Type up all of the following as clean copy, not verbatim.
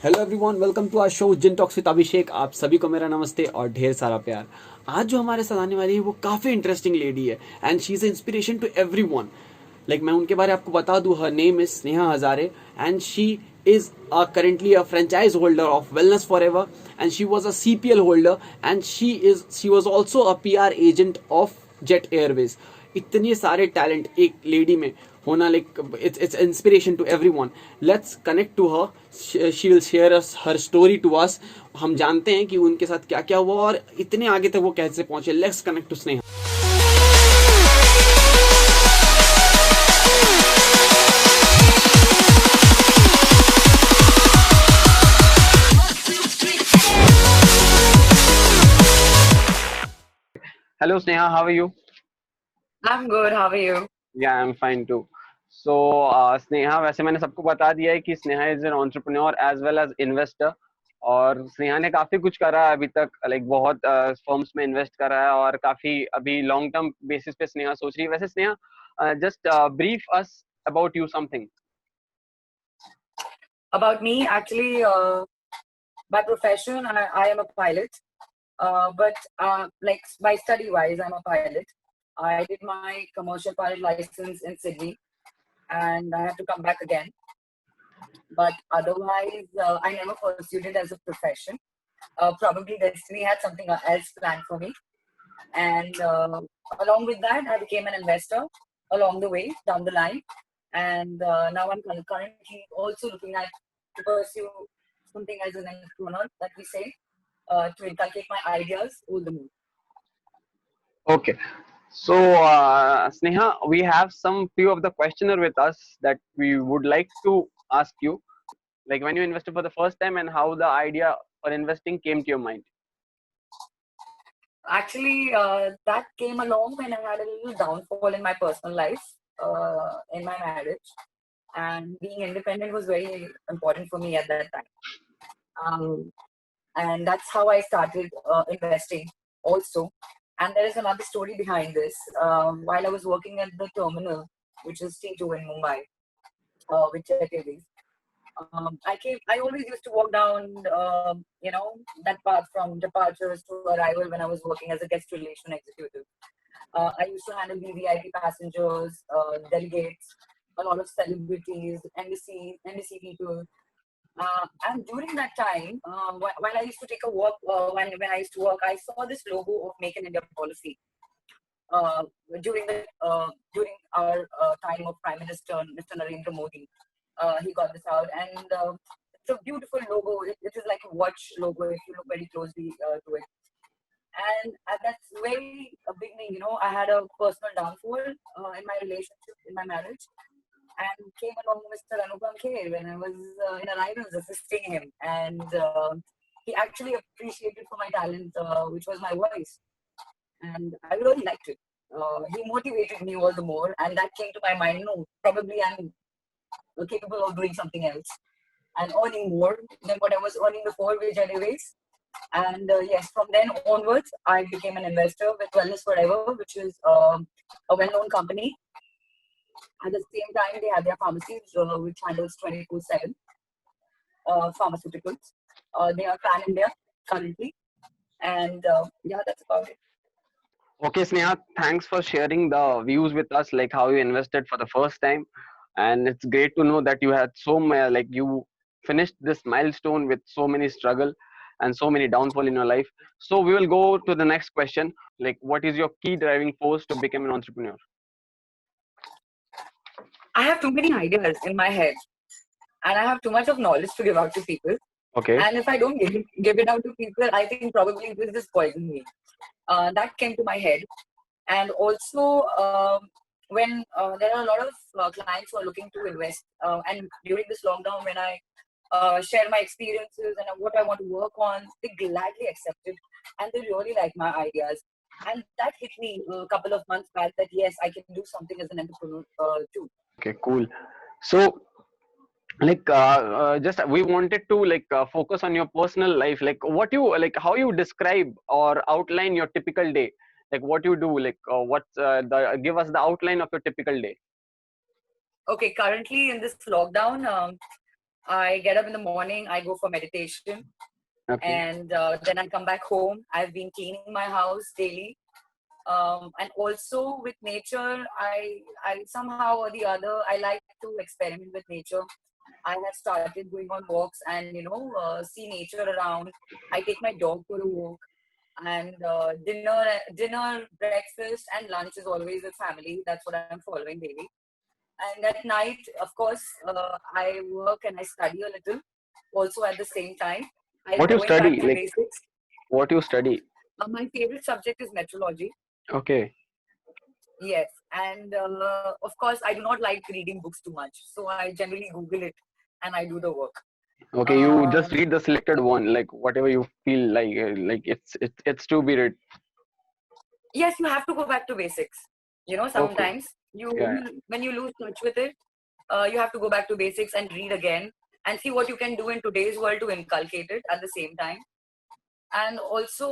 Hello everyone, welcome to our show gin talks with Abhishek. आप सभी को मेरा नमस्ते और ढेर सारा प्यार। आज जो हमारे साथ आने वाली है वो काफ़ी इंटरेस्टिंग लेडी है and she is inspiration to everyone. Like मैं उनके बारे में आपको बता दूं, her name is Sneha Hazare and she is currently a franchise holder of Wellness Forever, and she was a CPL holder, and she was also a PR agent of Jet Airways. इतने सारे talent एक लेडी में होना, like it's inspiration to everyone. Let's connect to her, she will share us her story to us. हम जानते हैं कि उनके साथ क्या क्या हुआ और इतने आगे तक वो कैसे पहुंचे। Let's connect to Sneha. Hello Sneha, how are you? I'm good. How are you? Yeah, I'm fine too. So Sneha, वैसे मैंने सबको बता दिया है कि Sneha is an entrepreneur as well as investor. और स्नेहा ने काफी कुछ करा है अभी तक, लाइक बहुत फर्म्स में इन्वेस्ट करा है और काफी अभी लॉन्ग टर्म बेसिस पे स्नेहा सोच रही है। वैसे Sneha, just brief us about you something. About me, actually, by profession, I am a pilot. But like by study wise, I'm a pilot. I did my commercial pilot license in Sydney, and I have to come back again. But otherwise, I never pursued it as a profession. Probably destiny had something else planned for me, and along with that, I became an investor along the way down the line. And now I'm currently also looking at to pursue something as an entrepreneur that we say, to inculcate my ideas all the more. Okay. So Sneha, we have some few of the questioner with us that we would like to ask you. Like when you invested for the first time and how the idea for investing came to your mind. Actually, that came along when I had a little downfall in my personal life, in my marriage, and being independent was very important for me at that time. Um, and that's how I started investing also. And there is another story behind this. While I was working at the terminal, which is T2 in Mumbai, with Jet Airways, I always used to walk down, that path from departures to arrival when I was working as a guest relation executive. I used to handle VVIP passengers, delegates, a lot of celebrities, NBC people, and during that time, while I used to take a walk, when I used to work, I saw this logo of Make in India policy uh, during our time of Prime Minister Mr. Narendra Modi. He got this out, and it's a beautiful logo. It is like a watch logo if you look very closely to it. And at that very beginning, I had a personal downfall in my relationship, in my marriage, and came along Mr. Anupam Kher when I was in arrivals assisting him. And he actually appreciated for my talent, which was my voice. And I really liked it. He motivated me all the more, and that came to my mind. No, probably I'm capable of doing something else and earning more than what I was earning before with Anyways. And yes, from then onwards, I became an investor with Wellness Forever, which is a well-known company. At the same time, they have their pharmacies, which handles 24/7 pharmaceuticals. They are pan India currently, and yeah, that's about it. Okay, Sneha, thanks for sharing the views with us, like how you invested for the first time. And it's great to know that you had like you finished this milestone with so many struggle and so many downfall in your life. So we will go to the next question. Like, what is your key driving force to become an entrepreneur? I have too many ideas in my head, and I have too much of knowledge to give out to people. Okay. And if I don't give it out to people, I think probably it will just poison me. That came to my head. And also, when there are a lot of clients who are looking to invest, and during this lockdown, when I share my experiences and what I want to work on, they gladly accept it, and they really like my ideas. And that hit me a couple of months back that yes, I can do something as an entrepreneur too. Okay, cool. So, like, just we wanted to like focus on your personal life. Like, what you like, how you describe or outline your typical day. Like, what you do. Like, what's the give us the outline of your typical day. Okay, currently in this lockdown, I get up in the morning, I go for meditation, Okay. and then I come back home. I've been cleaning my house daily. And also with nature, I somehow or the other, I like to experiment with nature. I have started going on walks and see nature around. I take my dog for a walk, and dinner, breakfast, and lunch is always with family. That's what I'm following daily. And at night, of course, I work and I study a little. Also at the same time, I'm What you going back study? to Like, basics. what you study? My favorite subject is metrology. Okay. Yes, and of course, I do not like reading books too much, so I generally Google it and I do the work. Okay, you just Um, read the selected one, like whatever you feel like it's to be read. yes, you have to go back to basics. Okay. Sometimes Yeah. when you lose touch with it, you have to go back to basics and read again and see what you can do in today's world to inculcate it at the same time. And also,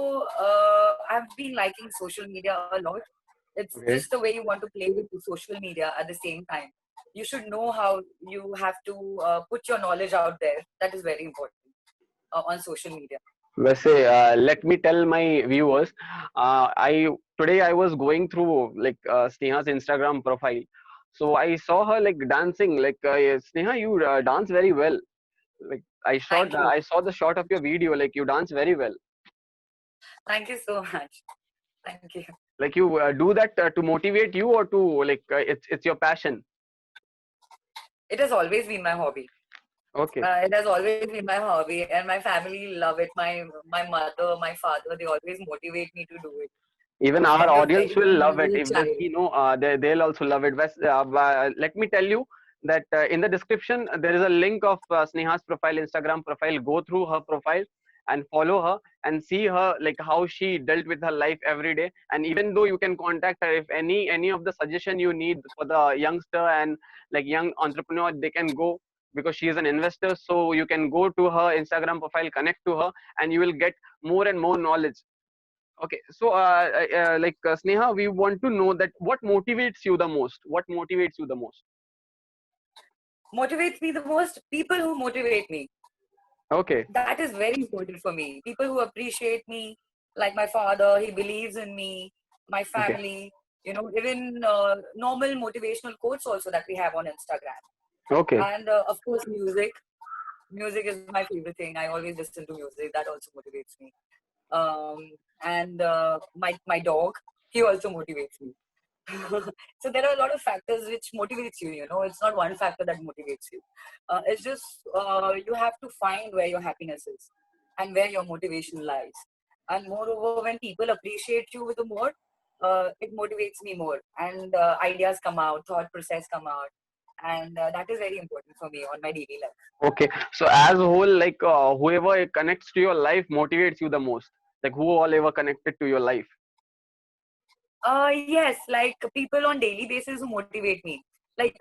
I've been liking social media a lot. It's Okay. just the way you want to play with the social media at the same time. You should know how you have to put your knowledge out there. That is very important on social media. वैसे let me tell my viewers, I today I was going through like Sneha's Instagram profile, so I saw her like dancing. Like Sneha, you dance very well. Like Thank you. I saw the shot of your video. Like you dance very well. Thank you so much. Thank you. Like you do that to motivate you or to like it's your passion. It has always been my hobby. Okay. It has always been my hobby, and my family love it. My mother, my father, they always motivate me to do it Even our from audience will when I love it was a if they child. see, no, they'll also love it. Let me tell you that in the description there is a link of Sneha's profile, Instagram profile. Go through her profile and follow her and see her, like how she dealt with her life every day. And even though you can contact her, if any of the suggestion you need for the youngster and like young entrepreneur, they can go, because she is an investor. So you can go to her Instagram profile, connect to her, and you will get more and more knowledge. Okay, so Sneha, we want to know that what motivates you the most. What motivates you the most? Motivates me the most people who motivate me. Okay, That is very important for me. People who appreciate me, like my father, he believes in me, my okay, family, even normal motivational quotes also that we have on Instagram. okay, And of course, music. Music is my favorite thing. I always listen to music. That also motivates me. Um, and my dog, he also motivates me. So there are a lot of factors which motivates you. It's not one factor that motivates you. It's just you have to find where your happiness is and where your motivation lies. And moreover, when people appreciate you with the more, it motivates me more, and ideas come out, thought process come out, and that is very important for me on my daily life. okay. So as a whole, like whoever connects to your life motivates you the most. Like who all ever connected to your life? Yes, like people on daily basis who motivate me. Like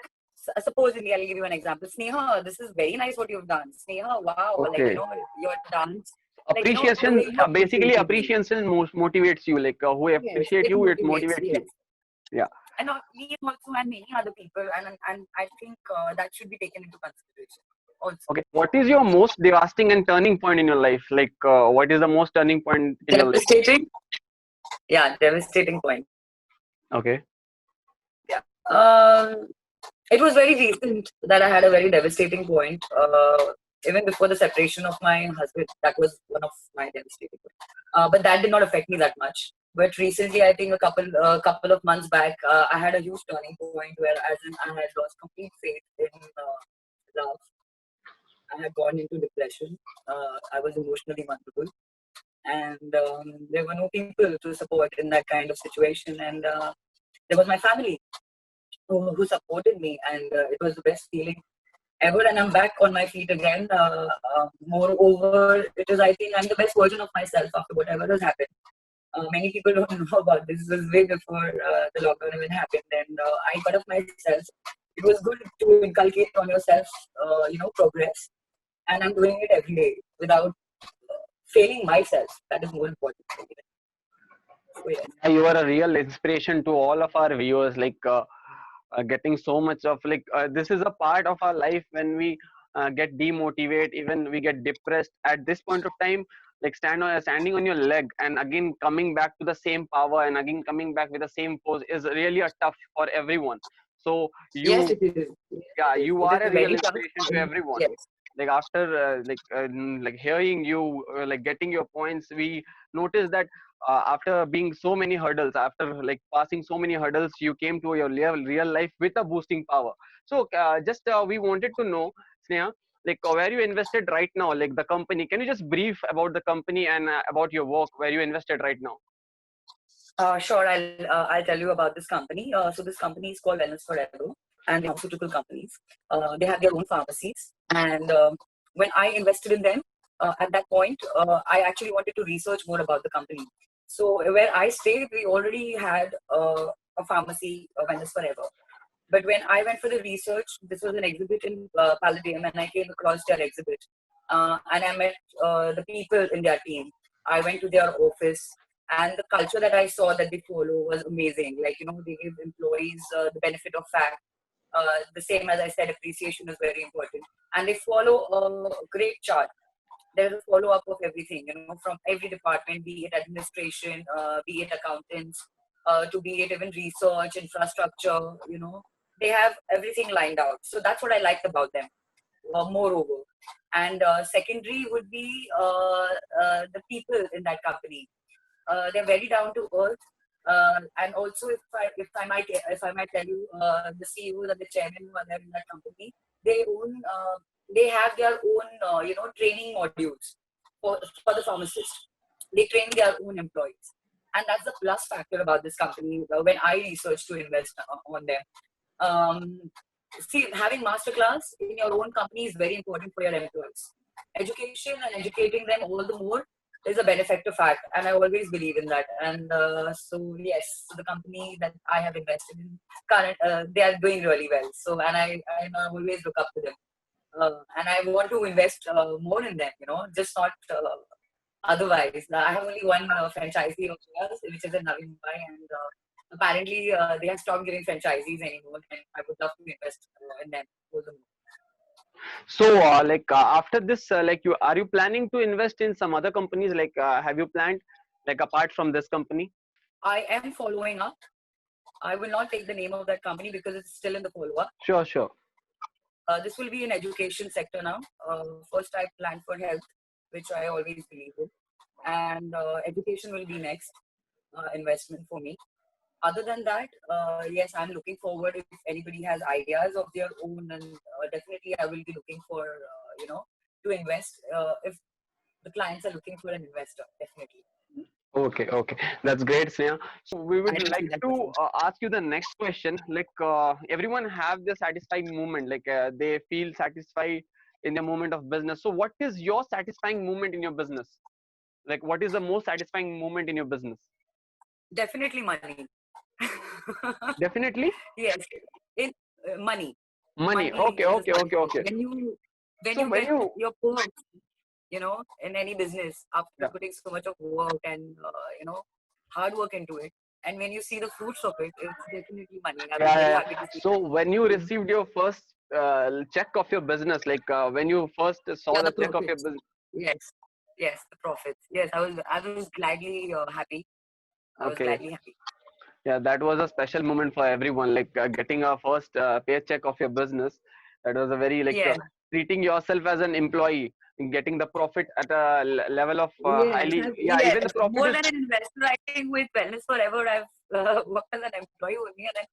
supposedly, I'll give you an example. Sneha, this is very nice what you've done. Sneha, wow, like Okay. your dance, like the way Appreciation, you basically appreciated me. appreciation motivates you. Like who Yes, appreciate it you, it motivates. motivates Yes, you. Yeah. and not me also, and many other people, and I think that should be taken into consideration also. Okay. What is your most devastating and turning point in your life? Like what is the most turning point in your life? Devastating. Yeah, devastating point. Okay. Yeah. It was very recent that I had a very devastating point. Even before the separation of my husband, that was one of my devastating points. But that did not affect me that much. But recently, I think a couple of months back, I had a huge turning point where, as in, I had lost complete faith in love. I had gone into depression. I was emotionally vulnerable, and there were no people to support in that kind of situation. And there was my family who supported me, and it was the best feeling ever. And I'm back on my feet again. Moreover, it is, I think, I'm the best version of myself after whatever has happened. Many people don't know about this. This was way before the lockdown even happened, and I got up myself. It was good to inculcate on yourself, progress, and I'm doing it every day without failing myself. That is more important for me. So yes. You are a real inspiration to all of our viewers. Like getting so much of like this is a part of our life when we get demotivated, even we get depressed at this point of time. Like standing on your leg and again coming back to the same power and again coming back with the same pose is really a tough for everyone. So Yes, you, it is. Yes, yeah, it is. you It are is a real very tough. inspiration to everyone. Yes. Like after like hearing you like getting your points, we notice that after being so many hurdles, after like passing so many hurdles, you came to your real life with a boosting power. So just we wanted to know, Sneha, like where you invested right now, like the company. Can you just brief about the company and about your work where you invested right now? Sure, I'll tell you about this company. So this company is called Wellness Forever, and they're pharmaceutical companies. They have their own pharmacies, and when I invested in them, at that point, I actually wanted to research more about the company. So where I stayed, we already had a pharmacy, Wellness Forever. But when I went for the research, this was an exhibit in Palladium, and I came across their exhibit, and I met the people in their team. I went to their office, and the culture that I saw that they follow was amazing. Like, they give employees the benefit of fact. The same as I said, appreciation is very important, and they follow a great chart. There's a follow up of everything, from every department, be it administration, be it accountants, to be it even research, infrastructure. They have everything lined out. So that's what I liked about them. Moreover, and secondary would be the people in that company. They're very down to earth. And also, if I might tell you, the CEOs and the chairman who are there in that company, they own, they have their own, training modules for the pharmacists. They train their own employees, and that's the plus factor about this company. When I researched to invest on them, see, having masterclass in your own company is very important for your employees. Education and educating them all the more is a benefactor fact, and I always believe in that. And so yes, so the company that I have invested in, they are doing really well. So, and I always look up to them, and I want to invest more in them. Just not otherwise. I have only one franchisee of theirs, which is in Navi Mumbai, and apparently they have stopped giving franchisees anymore. And I would love to invest in them furthermore. So, after this, like you are you planning to invest in some other companies? Like, have you planned, like apart from this company? I am following up. I will not take the name of that company because it's still in the follow-up. Sure, sure. This will be in education sector now. First, I planned for health, which I always believe in, and education will be next investment for me. Other than that, yes, I'm looking forward if anybody has ideas of their own, and definitely I will be looking for to invest if the clients are looking for an investor. Definitely. Okay, okay, that's great, Sneha. So we I would don't see like that to before. ask you the next question. Like, everyone have the satisfying moment. Like, they feel satisfied in their moment of business. So, what is your satisfying moment in your business? Like, what is the most satisfying moment in your business? Definitely money. Definitely Yes, in money. money. Money Okay, is a okay, okay, satisfaction. okay. When So you when get you, your perks, in any business after yeah, putting so much of work and hard work into it, and when you see the fruits of it, it's definitely money. I was yeah, very yeah. happy to see So that. when you Mhm. received your first check of your business, like when you first saw Yeah, the the check of your profits. business. Yes, yes, the profits. Yes, I was gladly happy. I was Okay, gladly happy. yeah, that was a special moment for everyone. Like getting a first paycheck of your business. That was a very like Yeah. treating yourself as an employee, and getting the profit at a level of Yes, highly. Yeah, yes. even the profit More is than an investor, I think with Wellness Forever, I've worked as an employee only, and then,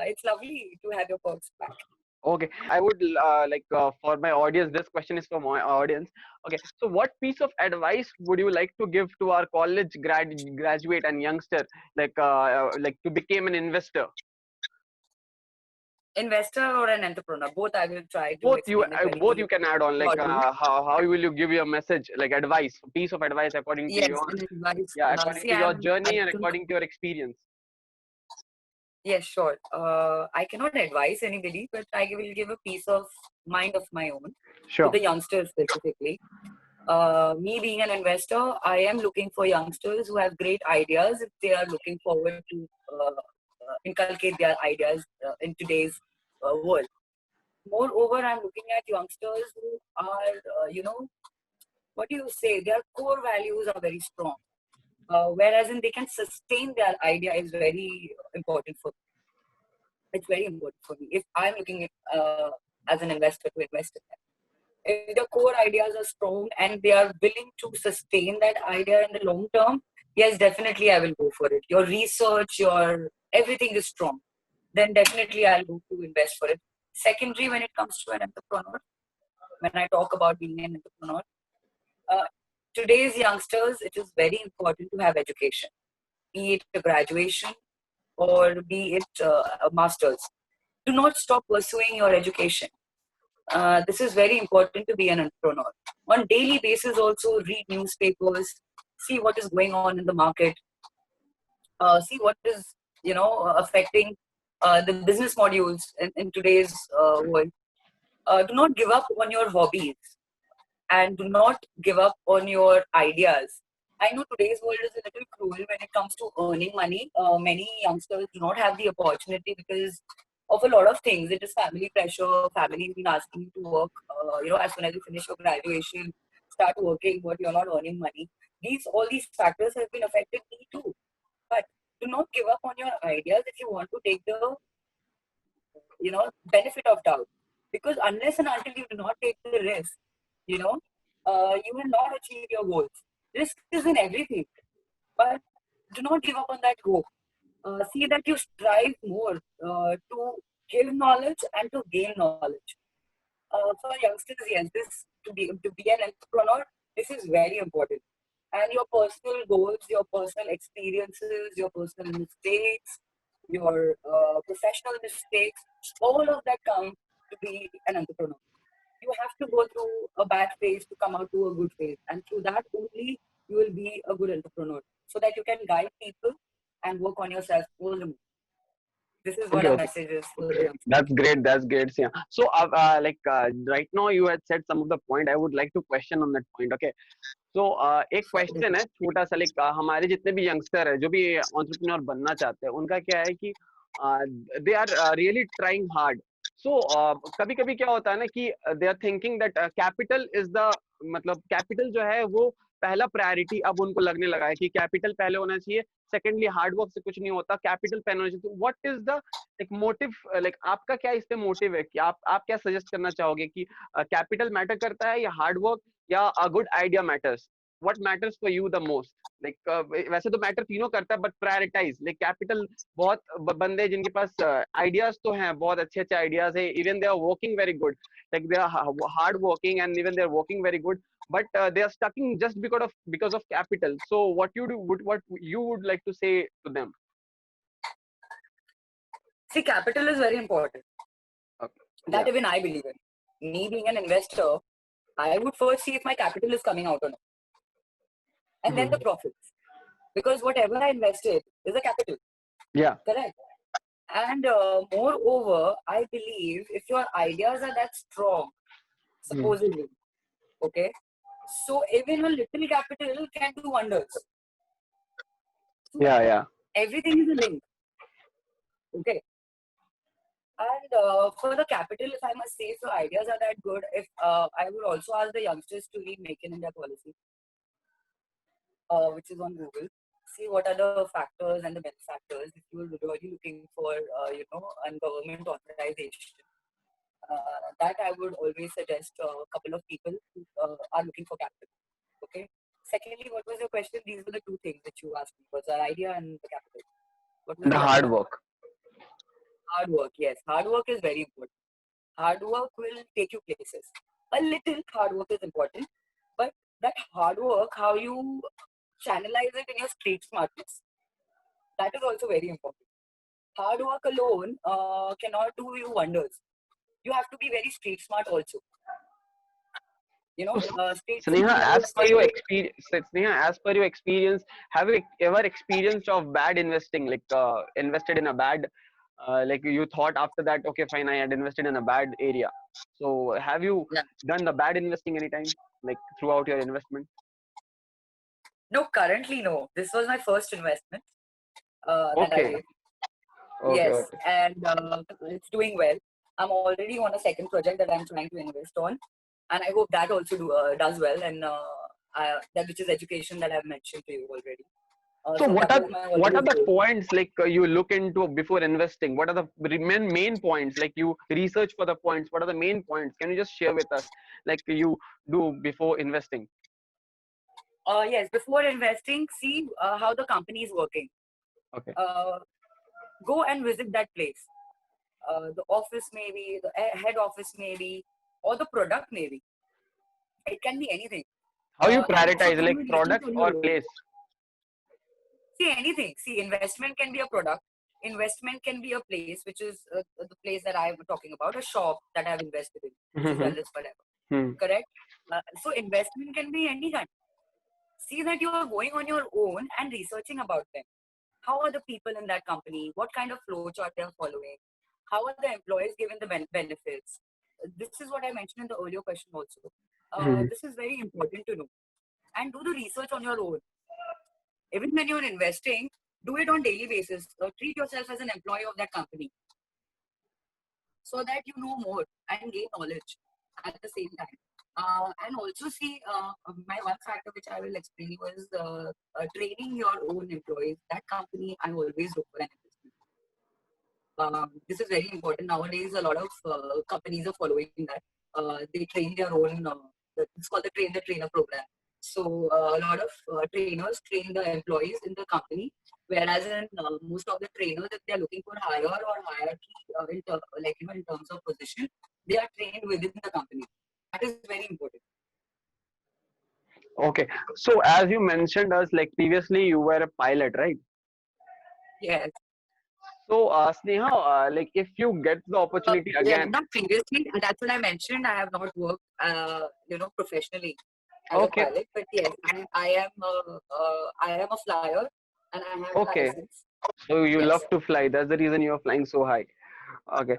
it's lovely to have your perks back. okay. I would like for my audience. This question is for my audience. Okay, so what piece of advice would you like to give to our college graduate and youngster, like to become an investor? Investor or an entrepreneur, both I will try to explain it very Both you can add on. Like broadly. how will you give your message, like advice, piece of advice according to Yes, your, and advice. yeah, according See, to your I journey and don't. according to your experience. Yes, sure. I cannot advise anybody, but I will give a piece of mind of my own to Sure. the youngsters specifically. Me being an investor, I am looking for youngsters who have great ideas if they are looking forward to inculcate their ideas in today's world. moreover, I'm looking at youngsters who are, what do you say? Their core values are very strong. Whereas in they can sustain their idea is very important for me. It's very important for me. If I'm looking at as an investor to invest in them, if the core ideas are strong and they are willing to sustain that idea in the long term, yes, definitely I will go for it. Your research, your everything is strong, then definitely I'll go to invest for it. Secondary, when it comes to an entrepreneur, when I talk about being an entrepreneur, uh, today's youngsters, it is very important to have education, be it a graduation or be it a master's. Do not stop pursuing your education. This is very important to be an entrepreneur. On daily basis, also read newspapers, see what is going on in the market, see what is affecting the business modules in today's world. Do not give up on your hobbies and do not give up on your ideas. I know today's world is a little cruel when it comes to earning money. Many youngsters do not have the opportunity because of a lot of things. It is family pressure. Family has been asking you to work. As soon as you finish your graduation, start working, but you're not earning money. All these factors have been affected me too. But do not give up on your ideas if you want to take the benefit of doubt, because unless and until you do not take the risk, you will not achieve your goals. Risk is in everything, but do not give up on that hope. See that you strive more to give knowledge and to gain knowledge. For youngsters, yes, this to be an entrepreneur, this is very important. And your personal goals, your personal experiences, your personal mistakes, your professional mistakes, all of that count to be an entrepreneur. You have to go through a bad phase to come out to a good phase, and through that only you will be a good entrepreneur, so that you can guide people and work on yourself all the more. This is what Okay, our okay. message is for the youngsters. That's great. That's great. Yeah. So, right now you had said some of the point. I would like to question on that point. Okay. तो एक question है छोटा सा, like हमारे जितने भी youngster है जो भी एंटरप्रेन्योर बनना चाहते हैं, उनका क्या है कि they are really trying hard. So कभी कभी क्या होता है ना कि they are thinking that capital is the, मतलब कैपिटल जो है वो पहला प्रायोरिटी अब उनको लगने लगा है कि कैपिटल पहले होना चाहिए. सेकेंडली हार्ड वर्क से कुछ नहीं होता, कैपिटल पहले होना चाहिए. तो व्हाट इज द एक मोटिव, लाइक आपका क्या इस पे मोटिव है कि आप क्या सजेस्ट करना चाहोगे कि कैपिटल मैटर करता है या हार्ड वर्क या a good idea matters? What matters for you the most? Like वैसे तो मैटर तीनों करता है, बट प्रायोरिटाइज. लाइक कैपिटल, बहुत बंदे जिनके पास आइडियाज तो हैं, बहुत अच्छे अच्छे आइडियाज है, even they are working very good, like they are hard working and even they are working very good, but they are stucking just because of capital. So what you would like to say to them? See, capital is very important. Okay. That Yeah. even I believe in. Me being an investor, I would first see if my capital is coming out or not, and then the profits. Because whatever I invested is a capital. Yeah. Correct. And moreover, I believe if your ideas are that strong, supposedly, okay, so even a little capital can do wonders. So Yeah. everything is a link. Okay. And for the capital, if I must say, if your ideas are that good, if I would also ask the youngsters to read Make in India policy, which is on Google. See what are the factors and the benefactors. If you're really looking for, a government authorization, that I would always suggest a couple of people who are looking for capital. Okay. Secondly, what was your question? These were the two things that you asked me: was the idea and the capital. What was The the other hard one? work. Hard work. Yes, hard work is very important. Hard work will take you places. A little hard work is important, but that hard work, how you channelize it in your street smartness, that is also very important. Hard work alone cannot do you wonders. You have to be very street smart also. Street Sneha, smart, I would as per say. your experience, Sneha, as per your experience, have you ever experienced of bad investing, like invested in a bad, like you thought after that, okay, fine, I had invested in a bad area. So have you Yeah. done the bad investing anytime, like throughout your investment? No, currently no. This was my first investment that I Okay. did. Okay. Yes, Okay. and it's doing well. I'm already on a second project that I'm trying to invest on, and I hope that also does well. And that which is education that I've mentioned to you already. So So that was my what are always the goal. points like you look into before investing? What are the main points? Like you research for the points. What are the main points? Can you just share with us like you do before investing? Yes, before investing, see how the company is working. Okay. Go and visit that place. The office maybe, the head office maybe, or the product maybe. It can be anything. How you And also prioritize do like research product on or your own. place? See anything. See, investment can be a product. Investment can be a place, which is the place that I'm talking about, a shop that I've invested in, which is wellness, whatever. Hmm. Correct? So investment can be any kind. See that you are going on your own and researching about them. How are the people in that company? What kind of flow chart they are following? How are the employees given the benefits? This is what I mentioned in the earlier question also. Hmm. This is very important to know. And do the research on your own. Even when you're investing, do it on daily basis. Treat yourself as an employee of that company so that you know more and gain knowledge at the same time. And also see, my one factor which I will explain was training your own employees. That company I always look for an investment. This is very important nowadays. A lot of companies are following that. They train their own. It's called the train the trainer program. So a lot of trainers train the employees in the company, whereas in most of the trainers, if they are looking for higher or hierarchy, like in terms of position, they are trained within the company. That is very important. Okay. So as you mentioned us like previously you were a pilot, right? Yes. So Sneha, like if you get the opportunity Yeah, again, not previously. That's what I mentioned. I have not worked, professionally as a okay, pilot, but yes, I am a flyer, and I have a okay. license. So you Yes. love to fly. That's the reason you're flying so high. Okay.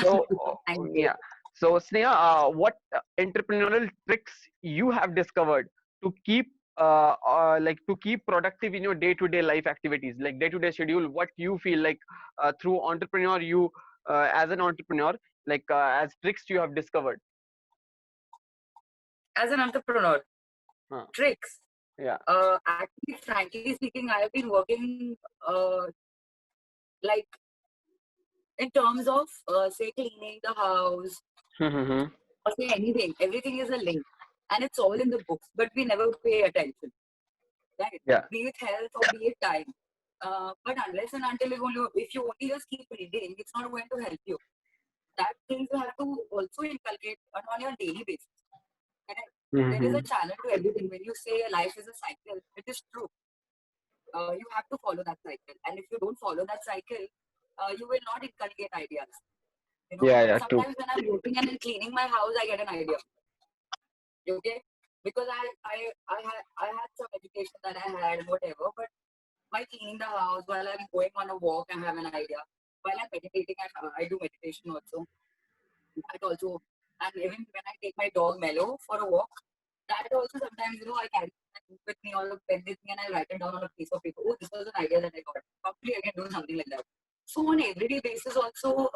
So Thank you. yeah. So Sneha, what entrepreneurial tricks you have discovered to keep like to keep productive in your day-to-day life activities, like day-to-day schedule? What you feel like through entrepreneur you as an entrepreneur, like as tricks you have discovered? As an entrepreneur, Huh. tricks. Yeah. Actually, frankly speaking, I have been working like in terms of say cleaning the house Hmm. or say anything. Everything is a link, and it's all in the books, but we never pay attention. Right? Yeah. Be it health or be it time. But unless and until if you only just keep reading, it's not going to help you. That things you have to also inculcate on your daily basis. Correct? There is a Hmm. channel to everything. When you say life is a cycle, it is true. You have to follow that cycle. And if you don't follow that cycle, you will not inculcate ideas. Yeah. Yeah. True. Sometimes when I'm working and cleaning my house, I get an idea. Okay? Because I had some education that I had, whatever, but while cleaning the house, while I'm going on a walk, I have an idea. While I'm meditating, I do meditation also. That also, and even when I take my dog Mellow for a walk, that also sometimes I carry my book with me or a pen with me and I write it down on a piece of paper. Oh, this was an idea that I got. Probably I can do something like that. So on everyday basis, also,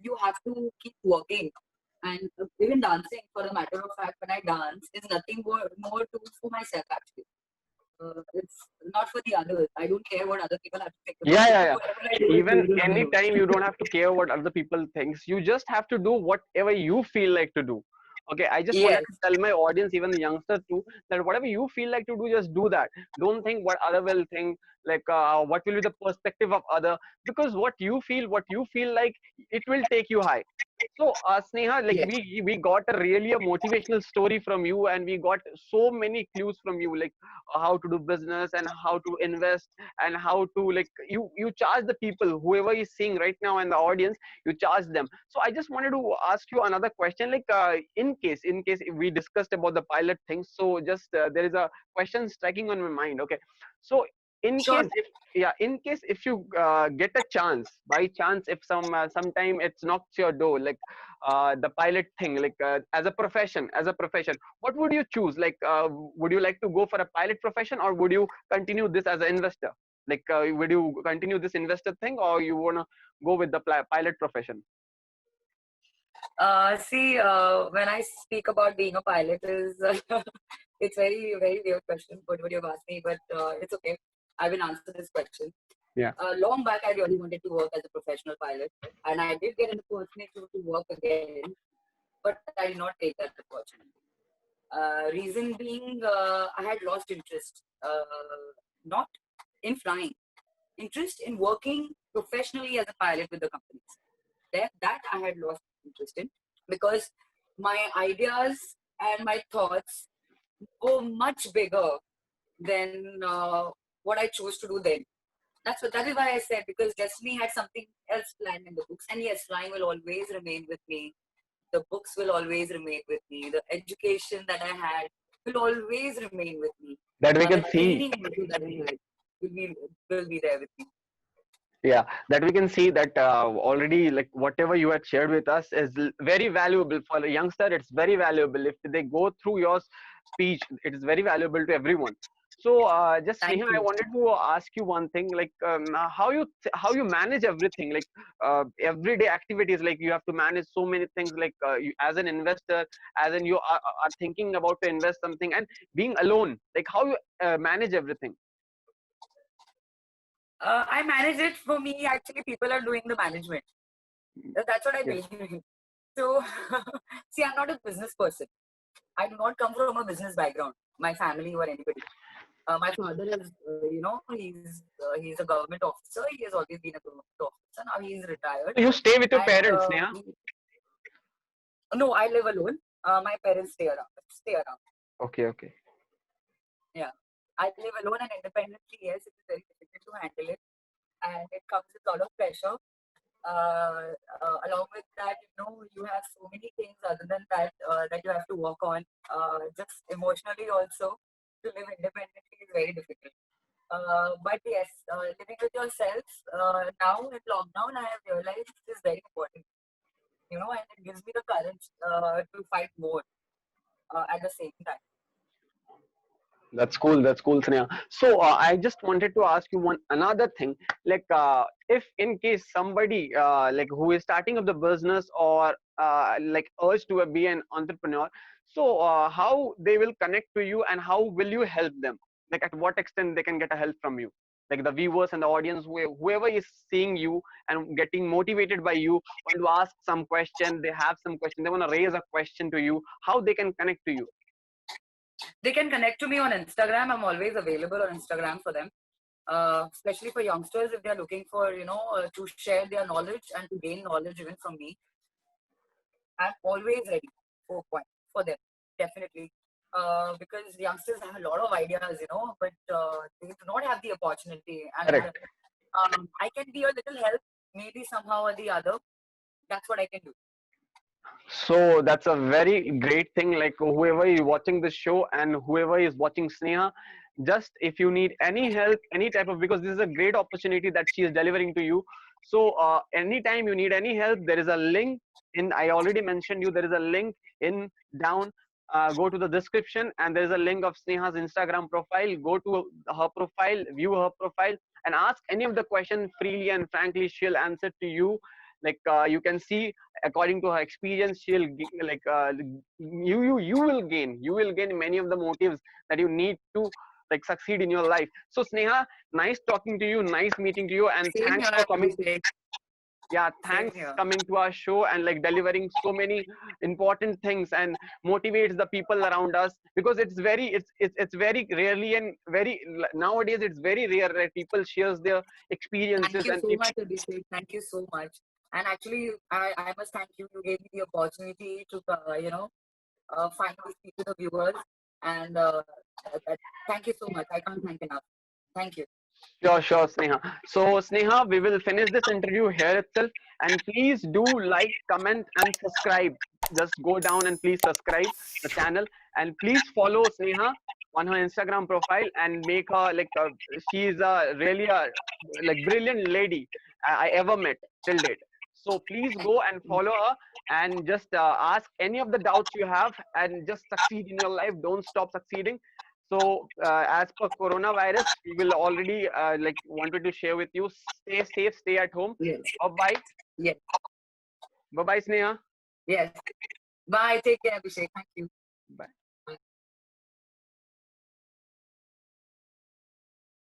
you have to keep working. And even dancing, for the matter of fact, when I dance, is nothing more to for myself actually. It's not for the others. I don't care what other people have to think about Yeah, it. yeah, So yeah. whatever I do is Even based on me only. anytime you don't have to care what other people thinks. You just have to do whatever you feel like to do. Okay, I just wanted Yes, to tell my audience, even the youngsters too, that whatever you feel like to do, just do that. Don't think what other will think, like what will be the perspective of other, because what you feel like, it will take you high. So, Sneha, like yes. we got a really a motivational story from you, and we got so many clues from you, like how to do business and how to invest and how to like you charge the people whoever is seeing right now in the audience, you charge them. So I just wanted to ask you another question, like in case we discussed about the pilot thing, so just there is a question striking on my mind. Okay, so in Sure. case if yeah in case if you get a chance by chance, if sometime it's knocks your door, like the pilot thing, like as a profession, what would you choose? Like would you like to go for a pilot profession, or would you continue this as an investor? Like would you continue this investor thing, or you want to go with the pilot profession? See, when I speak about being a pilot, is it's very very weird question. What would you have asked me? But it's okay. I will answer this question. Yeah. Long back, I really wanted to work as a professional pilot, and I did get an opportunity to work again, but I did not take that opportunity. Reason being, I had lost interest, not in flying, interest in working professionally as a pilot with the companies. That I had lost interest in, because my ideas and my thoughts go much bigger than what I chose to do then. That is why I said, because destiny had something else planned in the books. And yes, flying will always remain with me. The books will always remain with me. The education that I had will always remain with me. That we The can see. training module that I had will be there with me. Yeah, that we can see that already, like whatever you had shared with us is very valuable for a youngster. It's very valuable. If they go through your speech, it is very valuable to everyone. So just Thank Sneha, I you. wanted to ask you one thing, like how you manage everything, like everyday activities, like you have to manage so many things, like you, as an investor, as in you are thinking about to invest something, and being alone, like how you manage everything. I manage it. For me, actually, people are doing the management. That's what I Yeah. believe in. So, see, I'm not a business person. I do not come from a business background, my family or anybody. My father is, he's a government officer. He has always been a government officer. Now he's retired. You stay with your And parents, Sneha? no, I live alone. My parents stay around. Okay, okay. Yeah, I live alone and independently. Yes, it is very difficult to handle it, and it comes with a lot of pressure. Along with that, you have so many things other than that that you have to work on. Just emotionally also, to live independently is very difficult. But yes, living with yourself now in lockdown, I have realized it is very important. And it gives me the courage to fight more at the same time. That's cool. That's cool, Sneha. So I just wanted to ask you one another thing. Like, if in case somebody like who is starting up the business or like urged to be an entrepreneur, so how they will connect to you and how will you help them? Like, at what extent they can get a help from you? Like the viewers and the audience, whoever is seeing you and getting motivated by you, want to ask some question, they have some question, they want to raise a question to you, how they can connect to you? They can connect to me on Instagram. I'm always available on Instagram for them, especially for youngsters if they're looking for, to share their knowledge and to gain knowledge even from me. I'm always ready for them, definitely. Because youngsters have a lot of ideas, but they do not have the opportunity. And Correct. I can be a little help, maybe somehow or the other. That's what I can do. So that's a very great thing. Like whoever is watching this show and whoever is watching Sneha, just if you need any help, any type of, because this is a great opportunity that she is delivering to you. So anytime you need any help, there is a link in. I already mentioned you. There is a link in down. Go to the description and there is a link of Sneha's Instagram profile. Go to her profile, view her profile, and ask any of the question freely and frankly. She'll answer to you. Like you can see, according to her experience, she'll like you will gain many of the motives that you need to like succeed in your life. So Sneha, nice talking to you, nice meeting to you, and Same thanks here, for coming. Abhishek. Yeah, Same thanks here. coming to our show and like delivering so many important things and motivates the people around us, because it's very rarely and very nowadays it's very rare that people shares their experiences Thank you and so people. much, Abhishek. Thank you so much. And actually, I must thank you. You gave me the opportunity to, finally speak to the viewers. And thank you so much. I can't thank enough. Thank you. Sure, sure, Sneha. So, Sneha, we will finish this interview here itself. And please do like, comment, and subscribe. Just go down and please subscribe the channel. And please follow Sneha on her Instagram profile and make her like she is a really a like brilliant lady I ever met till date. So please go and follow her and just ask any of the doubts you have and just succeed in your life. Don't stop succeeding. So as per coronavirus, we will already like wanted to share with you. Stay safe, stay at home. Yes. Bye bye. Yes. Bye bye, Sneha. Yes. Bye. Take care, Abhishek. Thank you. Bye.